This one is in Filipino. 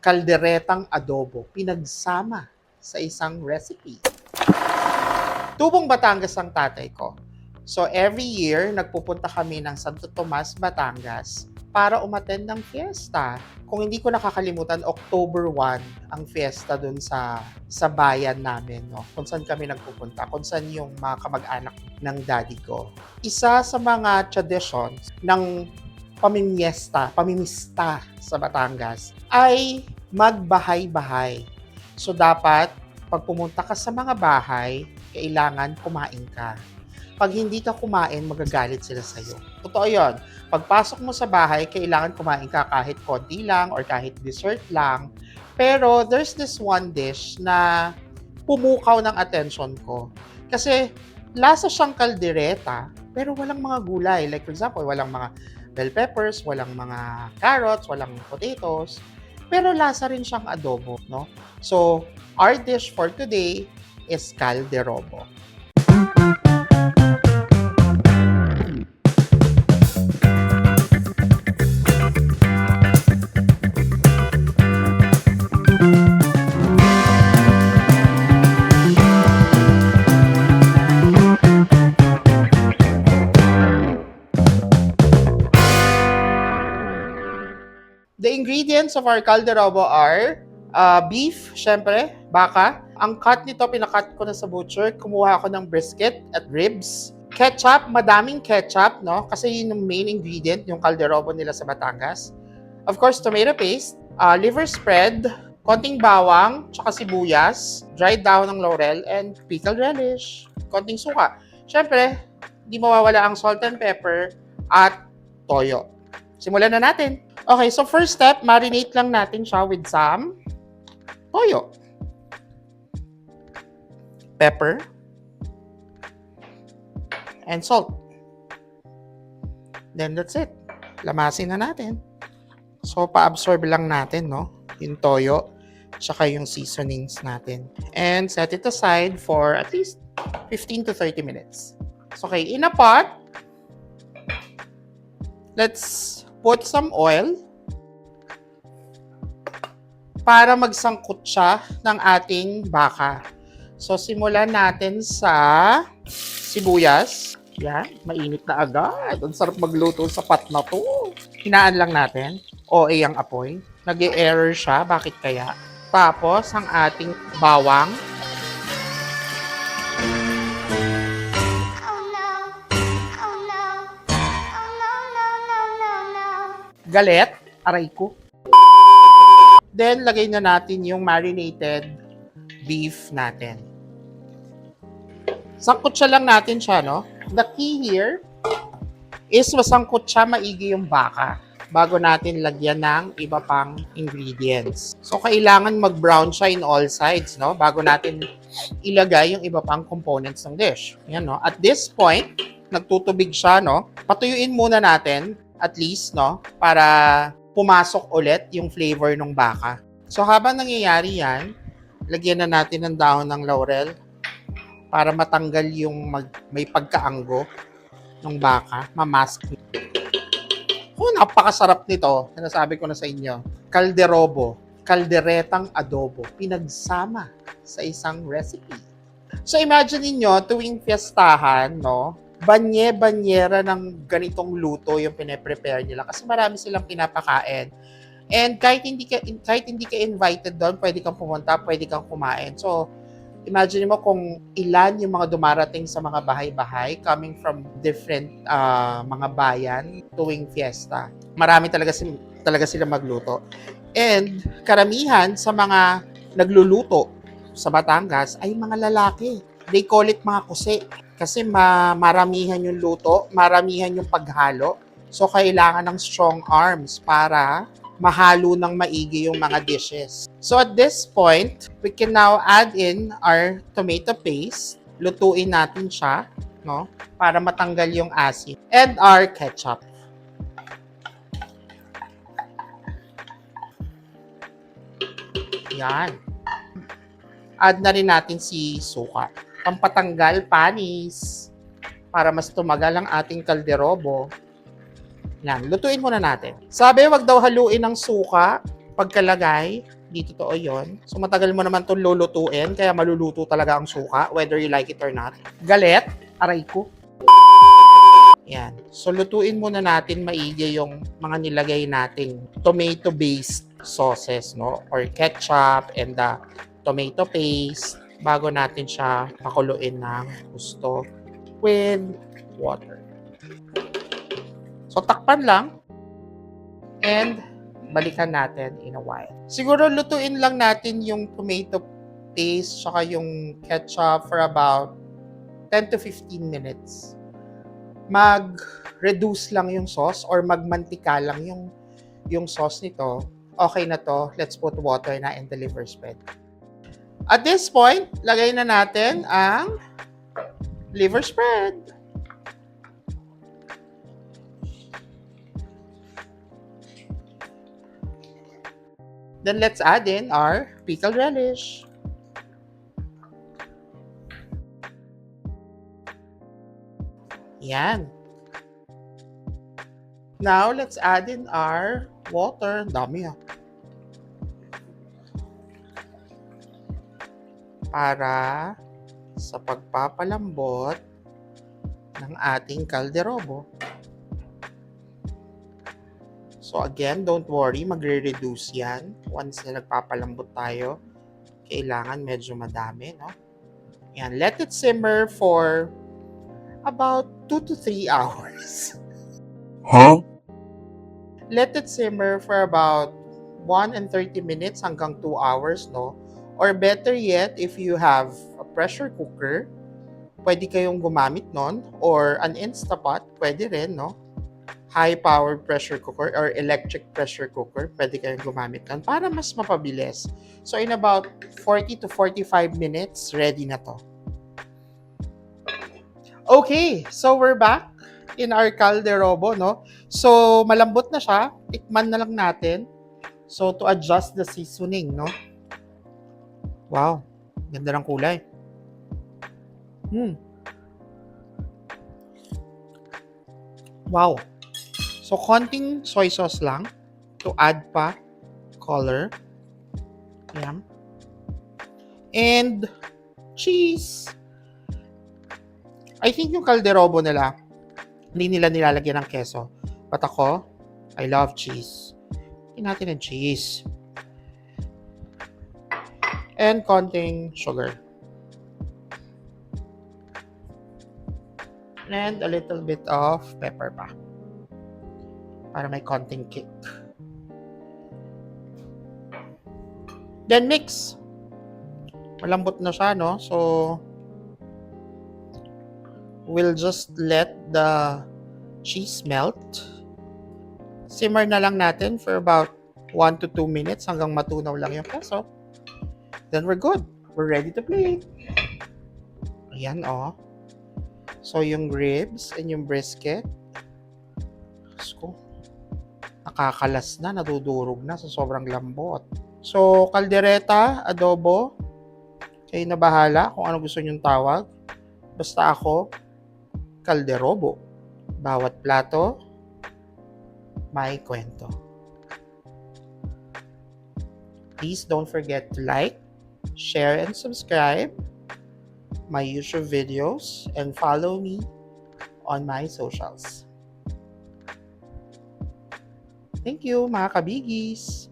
kalderetang adobo, pinagsama sa isang recipe. Tubong Batangas ang tatay ko. So every year, nagpupunta kami ng Santo Tomas, Batangas para umattend ng fiesta. Kung hindi ko nakakalimutan, October 1 ang fiesta dun sa bayan namin, no? Kung saan kami nagpupunta, kung saan yung mga kamag-anak ng daddy ko. Isa sa mga traditions ng pamimista sa Batangas ay magbahay-bahay. So dapat, pag pumunta ka sa mga bahay, kailangan kumain ka. Pag hindi ka kumain, magagalit sila sa'yo. Totoo yun. Pagpasok mo sa bahay, kailangan kumain ka kahit konti lang or kahit dessert lang. Pero there's this one dish na pumukaw ng attention ko. Kasi lasa siyang kaldereta, pero walang mga gulay. Like for example, walang mga bell peppers, walang mga carrots, walang potatoes. Pero lasa rin siyang adobo, no? So, our dish for today is calderobo. The ingredients of our calderobo are beef, syempre, baka. Ang cut nito, pinakat ko na sa butcher. Kumuha ako ng brisket at ribs. Ketchup, madaming ketchup, no? Kasi yun yung main ingredient, yung calderobo nila sa Batangas. Of course, tomato paste, liver spread, konting bawang, tsaka sibuyas, dried dahon ng laurel, and pickled relish. Konting suka. Syempre, di mawawala ang salt and pepper at toyo. Simulan na natin. Okay, so first step, marinate lang natin siya with some toyo, pepper, and salt. Then that's it. Lamasin na natin. So, pa-absorb lang natin, no? Yung toyo, tsaka yung seasonings natin. And set it aside for at least 15 to 30 minutes. So, okay, in a pot, let's put some oil para magsangkot siya ng ating baka. So, simulan natin sa sibuyas. Yan, mainit na agad. Ang sarap magluto sa pot na to. Hinaan lang natin. OA ang apoy. Nag-e-error siya. Bakit kaya? Tapos, ang ating bawang. Galet, aray ko. Then, lagay na natin yung marinated beef natin. Sangkot siya lang natin siya, no? The key here is masangkot siya maigi yung baka bago natin lagyan ng iba pang ingredients. So, kailangan mag-brown siya in all sides, no? Bago natin ilagay yung iba pang components ng dish. Yan, no? At this point, nagtutubig siya, no? Patuyuin muna natin at least, no? Para pumasok ulit yung flavor ng baka. So, habang nangyayari yan, lagyan na natin ng dahon ng laurel para matanggal yung may pagkaanggo ng baka, mamask. Oh, napakasarap nito. Sinasabi ko na sa inyo. Calderobo, kalderetang adobo, pinagsama sa isang recipe. So, imagine niyo tuwing fiestahan, no? Banye-banyera ng ganitong luto yung pine-prepare nila kasi marami silang pinapakain. And kahit hindi ka invited doon, pwede kang pumunta, pwede kang kumain. So, imagine mo kung ilan yung mga dumarating sa mga bahay-bahay coming from different mga bayan tuwing fiesta. Marami talaga sila magluto. And karamihan sa mga nagluluto sa Batangas ay mga lalaki. They call it mga kusi. Kasi maramihan yung luto, maramihan yung paghalo. So, kailangan ng strong arms para mahalo ng maigi yung mga dishes. So, at this point, we can now add in our tomato paste. Lutuin natin siya, no? Para matanggal yung asin. And our ketchup. Yan. Add na rin natin si suka. Pampatanggal panis para mas tumagal ang ating kalderobo. Yan, lutuin muna natin. Sabi, wag daw haluin ng suka pagkalagay, di totoo yun. So, matagal mo naman itong lulutuin, kaya maluluto talaga ang suka, whether you like it or not. Galit, aray ko. Yan. So, lutuin muna natin maigi yung mga nilagay nating tomato-based sauces, no? Or ketchup and the tomato paste bago natin siya pakuluin ng gusto with water. So, takpan lang and balikan natin in a while. Siguro lutuin lang natin yung tomato paste tsaka yung ketchup for about 10 to 15 minutes. Mag-reduce lang yung sauce or magmantika lang yung sauce nito. Okay na to. Let's put water na in the liver spread. At this point, lagay na natin ang liver spread. Then let's add in our pickled relish. Yan. Now, let's add in our water. Dami ah. Para sa pagpapalambot ng ating kalderobo. So again, don't worry, magre-reduce yan. Once na nagpapalambot tayo, kailangan medyo madami, no? Yan, let it simmer for about 2 to 3 hours. Huh? Let it simmer for about 1 and 30 minutes hanggang 2 hours, no? Or better yet, if you have a pressure cooker, pwede kayong gumamit nun. Or an Instapot, pwede rin, no? High-powered pressure cooker or electric pressure cooker, pwede kayong gumamit nun para mas mapabilis. So in about 40 to 45 minutes, ready na to. Okay, so we're back in our calderobo, no? So malambot na siya, tikman na lang natin. So to adjust the seasoning, no? Wow, ganda ng kulay. Wow. So, konting soy sauce lang to add pa color. Yan. And cheese. I think yung kalderobo nila, hindi nila nilalagyan ng keso. But ako, I love cheese. Tingnan natin ng cheese. And konting sugar. And a little bit of pepper pa. Para may konting kick. Then mix. Malambot na siya, no? So, we'll just let the cheese melt. Simmer na lang natin for about 1 to 2 minutes hanggang matunaw lang yung keso. Then we're good. We're ready to plate. Ayan, oh. So, yung ribs and yung brisket. Ko. Nakakalas na, nadudurog na sa sobrang lambot. So, kaldereta, adobo, kayo na bahala kung ano gusto nyong tawag. Basta ako, kalderobo. Bawat plato, may kwento. Please don't forget to like, share, and subscribe my YouTube videos and follow me on my socials. Thank you, mga kabigis!